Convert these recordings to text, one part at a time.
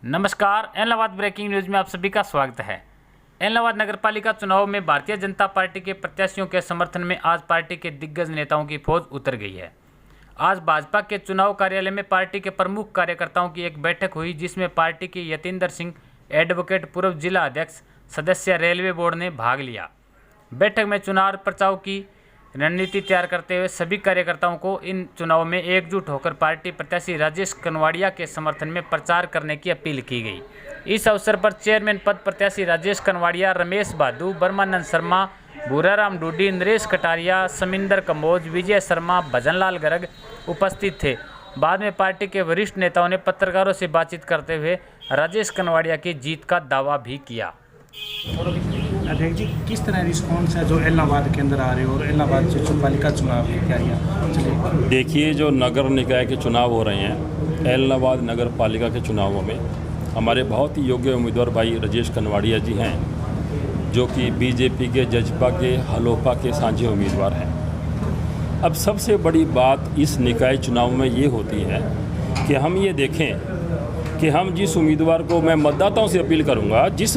नमस्कार, Allahabad breaking news में आप सभी का स्वागत है। इलाहाबाद नगरपालिका चुनाव में भारतीय जनता पार्टी के प्रत्याशियों के समर्थन में आज पार्टी के दिग्गज नेताओं की फौज उतर गई है। आज भाजपा के चुनाव कार्यालय में पार्टी के प्रमुख कार्यकर्ताओं की एक बैठक हुई, जिसमें पार्टी के यतीन्द्र सिंह एडवोकेट, पूर्व जिला अध्यक्ष, सदस्य रेलवे बोर्ड ने भाग लिया। बैठक में चुनाव प्रचार की रणनीति तैयार करते हुए सभी कार्यकर्ताओं को इन चुनाव में एकजुट होकर पार्टी प्रत्याशी राजेश कनवाड़िया के समर्थन में प्रचार करने की अपील की गई। इस अवसर पर चेयरमैन पद प्रत्याशी राजेश कनवाड़िया, रमेश बादू, ब्रह्मानंद शर्मा, भूराराम डूडी, नरेश कटारिया, समिंदर कम्बोज, विजय शर्मा, भजनलाल गर्ग उपस्थित थे। बाद में पार्टी के वरिष्ठ नेताओं ने पत्रकारों से बातचीत करते हुए राजेश कनवाड़िया की जीत का दावा भी किया। अध्यक्ष जी, किस तरह रिस्पॉन्स है जो इलाहाबाद के अंदर आ रहे हो और इलाहाबाद जो पालिका चुनाव की तैयारियाँ चलिए? देखिए, जो नगर निकाय के चुनाव हो रहे हैं, इलाहाबाद नगर पालिका के चुनावों में हमारे बहुत ही योग्य उम्मीदवार भाई राजेश कनवाड़िया जी हैं, जो कि बीजेपी के, जजपा के, हलोपा के साझे उम्मीदवार हैं। अब सबसे बड़ी बात इस निकाय चुनाव में ये होती है कि हम ये देखें कि हम जिस उम्मीदवार को, मैं मतदाताओं से अपील करूंगा, जिस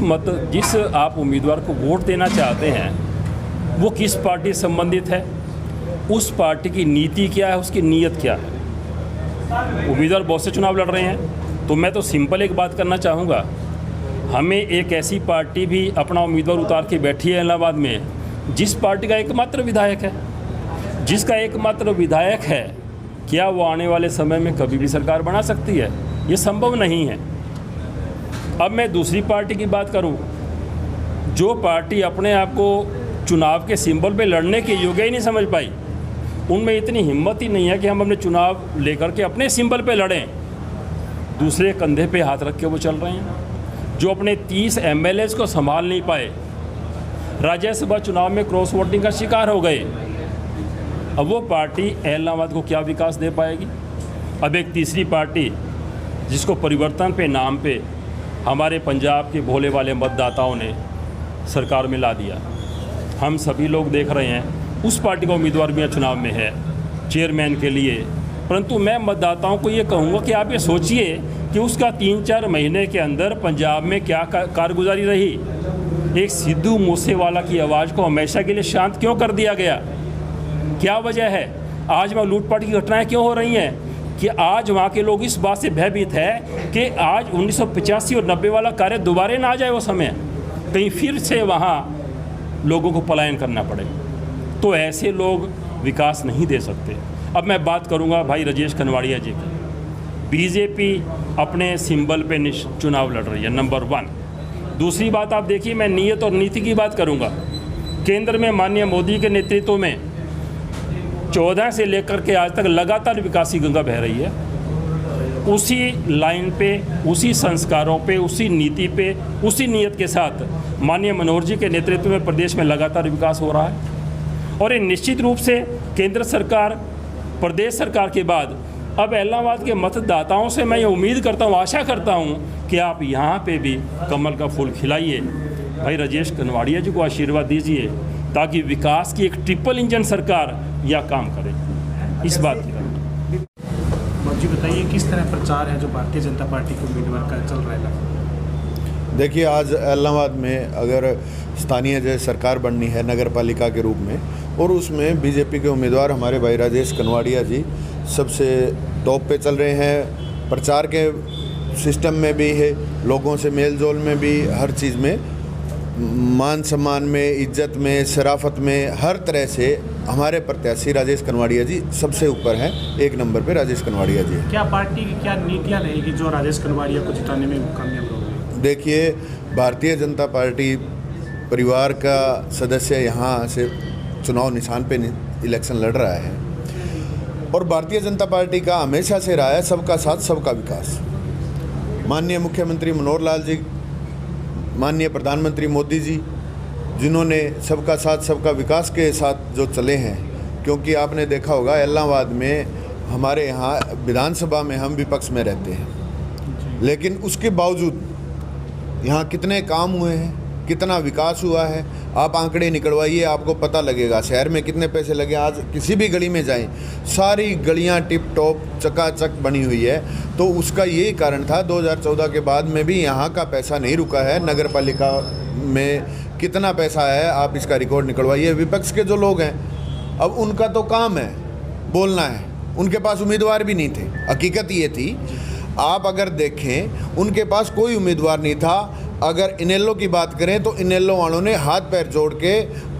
आप उम्मीदवार को वोट देना चाहते हैं वो किस पार्टी से संबंधित है, उस पार्टी की नीति क्या है, उसकी नीयत क्या है। उम्मीदवार बहुत से चुनाव लड़ रहे हैं, तो मैं तो सिंपल एक बात करना चाहूँगा, हमें एक ऐसी पार्टी भी अपना उम्मीदवार उतार के बैठी है इलाहाबाद में जिस पार्टी का एकमात्र विधायक है, जिसका एकमात्र विधायक है। क्या वो आने वाले समय में कभी भी सरकार बना सकती है? ये संभव नहीं है। अब मैं दूसरी पार्टी की बात करूं, जो पार्टी अपने आप को चुनाव के सिंबल पे लड़ने के योग्य ही नहीं समझ पाई, उनमें इतनी हिम्मत ही नहीं है कि हम अपने चुनाव लेकर के अपने सिंबल पे लड़ें। दूसरे कंधे पे हाथ रख के वो चल रहे हैं, जो अपने 30 MLAs को संभाल नहीं पाए, राज्यसभा चुनाव में क्रॉस वोटिंग का शिकार हो गए। अब वो पार्टी इलाहाबाद को क्या विकास दे पाएगी? अब एक तीसरी पार्टी जिसको परिवर्तन पे नाम पे हमारे पंजाब के भोले वाले मतदाताओं ने सरकार में ला दिया, हम सभी लोग देख रहे हैं। उस पार्टी का उम्मीदवार भी चुनाव में है चेयरमैन के लिए, परंतु मैं मतदाताओं को ये कहूँगा कि आप ये सोचिए कि उसका 3-4 महीने के अंदर पंजाब में क्या कारगुजारी रही। एक सिद्धू मूसेवाला की आवाज़ को हमेशा के लिए शांत क्यों कर दिया गया? क्या वजह है? आज वहाँ लूटपाट की घटनाएँ क्यों हो रही हैं कि आज वहाँ के लोग इस बात से भयभीत है कि आज 1985 और 90 वाला कार्य दोबारा ना आ जाए, वो समय कहीं फिर से वहाँ लोगों को पलायन करना पड़े। तो ऐसे लोग विकास नहीं दे सकते। अब मैं बात करूँगा भाई राजेश कनवाड़िया जी की। बीजेपी अपने सिंबल पे चुनाव लड़ रही है, नंबर 1। दूसरी बात आप देखिए, मैं नीयत और नीति की बात करूँगा। केंद्र में माननीय मोदी के नेतृत्व में 14 से लेकर के आज तक लगातार विकास की गंगा बह रही है। उसी लाइन पे, उसी संस्कारों पे, उसी नीति पे, उसी नीयत के साथ माननीय मनोहर जी के नेतृत्व में प्रदेश में लगातार विकास हो रहा है। और ये निश्चित रूप से केंद्र सरकार, प्रदेश सरकार के बाद अब इलाहाबाद के मतदाताओं से मैं ये उम्मीद करता हूँ, आशा करता हूँ कि आप यहाँ पे भी कमल का फूल खिलाइए, भाई राजेश कनवाड़िया जी को आशीर्वाद दीजिए, ताकि विकास की एक ट्रिपल इंजन सरकार यह काम करे। इस बात की जी बताइए, किस तरह प्रचार है जो भारतीय जनता पार्टी के उम्मीदवार का चल रहा है? देखिए, आज इलाहाबाद में अगर स्थानीय जो सरकार बननी है नगर पालिका के रूप में, और उसमें बीजेपी के उम्मीदवार हमारे भाई राजेश कनवाड़िया जी सबसे टॉप पे चल रहे हैं। प्रचार के सिस्टम में भी है, लोगों से मेल जोल में भी, हर चीज़ में, मान सम्मान में, इज्जत में, शराफत में, हर तरह से हमारे प्रत्याशी राजेश कनवाड़िया जी सबसे ऊपर हैं। 1 नंबर पे राजेश कनवाड़िया जी। क्या पार्टी की क्या नीतियाँ रहेगी जो राजेश कनवाड़िया को जिताने में कामयाब होगी? देखिए, भारतीय जनता पार्टी परिवार का सदस्य यहाँ से चुनाव निशान पे इलेक्शन लड़ रहा है, और भारतीय जनता पार्टी का हमेशा से रहा है सबका साथ सबका विकास। माननीय मुख्यमंत्री मनोहर लाल जी, माननीय प्रधानमंत्री मोदी जी, जिन्होंने सबका साथ सबका विकास के साथ जो चले हैं, क्योंकि आपने देखा होगा इलाहाबाद में हमारे यहाँ विधानसभा में हम विपक्ष में रहते हैं, लेकिन उसके बावजूद यहाँ कितने काम हुए हैं, कितना विकास हुआ है। आप आंकड़े निकलवाइए, आपको पता लगेगा शहर में कितने पैसे लगे। आज किसी भी गली में जाएं, सारी गलियां टिप टॉप चकाचक बनी हुई है। तो उसका यही कारण था। 2014 के बाद में भी यहाँ का पैसा नहीं रुका है। नगर पालिका में कितना पैसा है आप इसका रिकॉर्ड निकलवाइए। विपक्ष के जो लोग हैं, अब उनका तो काम है बोलना है, उनके पास उम्मीदवार भी नहीं थे। हकीकत ये थी, आप अगर देखें उनके पास कोई उम्मीदवार नहीं था। अगर इनेलो की बात करें तो इनेलो वालों ने हाथ पैर जोड़ के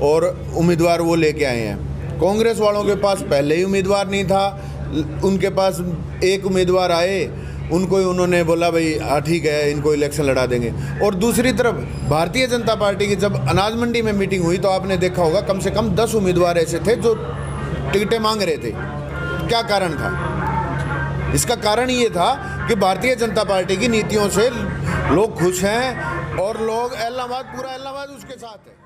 और उम्मीदवार वो लेके आए हैं। कांग्रेस वालों के पास पहले ही उम्मीदवार नहीं था, उनके पास एक उम्मीदवार आए, उनको ही उन्होंने बोला भाई हाँ ठीक है, इनको इलेक्शन लड़ा देंगे। और दूसरी तरफ भारतीय जनता पार्टी की जब अनाज मंडी में मीटिंग हुई तो आपने देखा होगा कम से कम 10 उम्मीदवार ऐसे थे जो टिकटें मांग रहे थे। क्या कारण था? इसका कारण ये था कि भारतीय जनता पार्टी की नीतियों से लोग खुश हैं और लोग पूरा इलाहाबाद उसके साथ है।